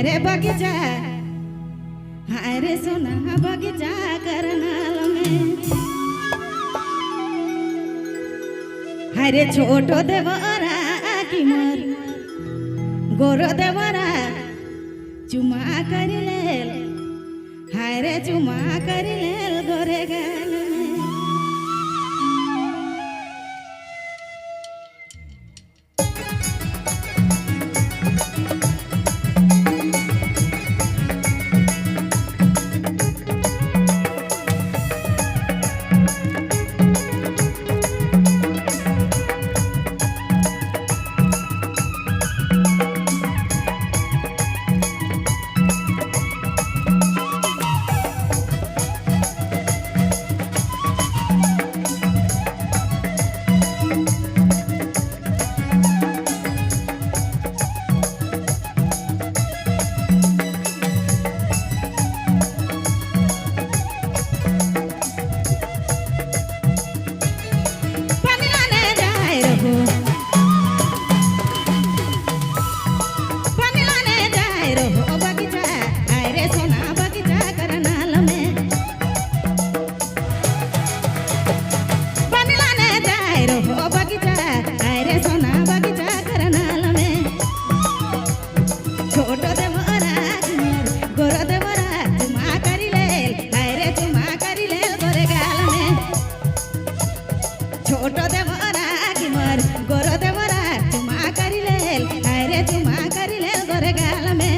रे बगीचा हाय रे सोना बगीचा करनाल में हाय रे छोटो देवरा की मोर गोरो देवरा चुमा कर लेल हाय रे चुमा कर लेल गोरे गाल में छोटो देवरा की मोर गोरो देवरा चुमा करी लेल हाय रे चुमा करी लेल गोरे गाल में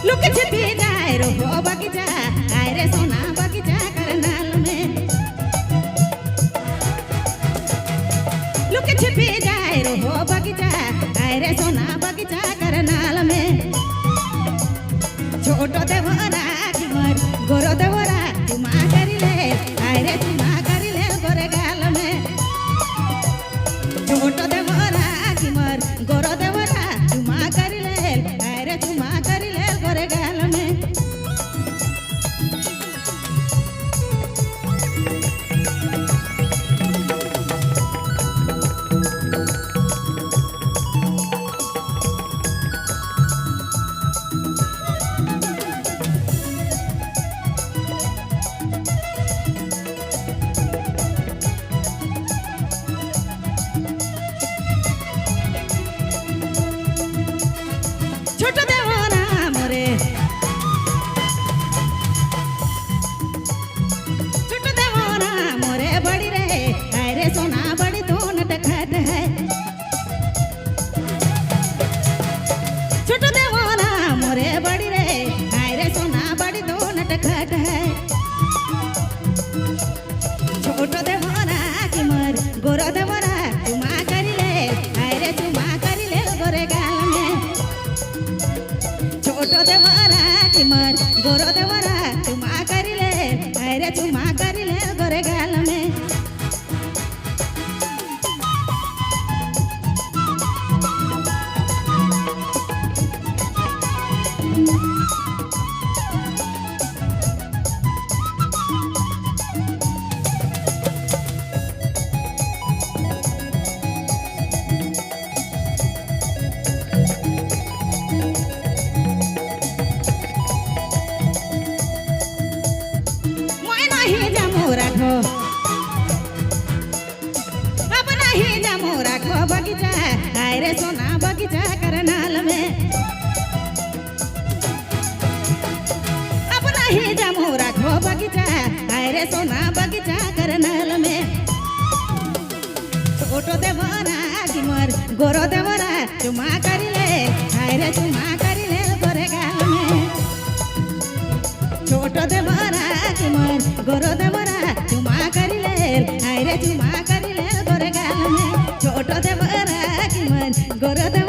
लुक छिपी जाए रो बगीचा हाय रे सोना बगीचा करनाल में लुक छिपी जाए रो बगीचा हाय रे सोना बगीचा करनाल में छोटो देवरा की मोर गोरो देवरा चुमा करी ले हाय रे चुमा करी ले गोरे गाल में छोटो देवरा की मोर गोरो देवरा चुमा करी ले हाय रे चुमा करी ले गोरे गाल में छोटो देवरा मोरे छोटो देवरा मोरे बड़ी रे हाय रे सोना बड़ी दोन टखट है छोटो देवरा मोरे बड़ी रे हाय रे सोना बड़ी दोन टखट है छोटो देवरा की मोर गोरो देवरा चुमा करी ले हाय रे चुमा करी ले गोरे गाल में छोटो देवरा की मोर गोरो देवरा चुमा करी ले हाय रे चुमा करी ले गोरे गाल में अब नहीं जामो राखो बगीचा हाय रे सोना बगीचा करनाल में अब नहीं जामो राखो बगीचा हाय रे सोना बगीचा करनाल में छोटो देवरा की मोर गोरो देवरा चुमा करी ले हाय रे चुमा करी ले गोरे गाल में छोटो देवरा की मोर गोरो देवरा चुमा करी ले हाय रे चुमा करी ले गोरे गाल में মোর গরদেব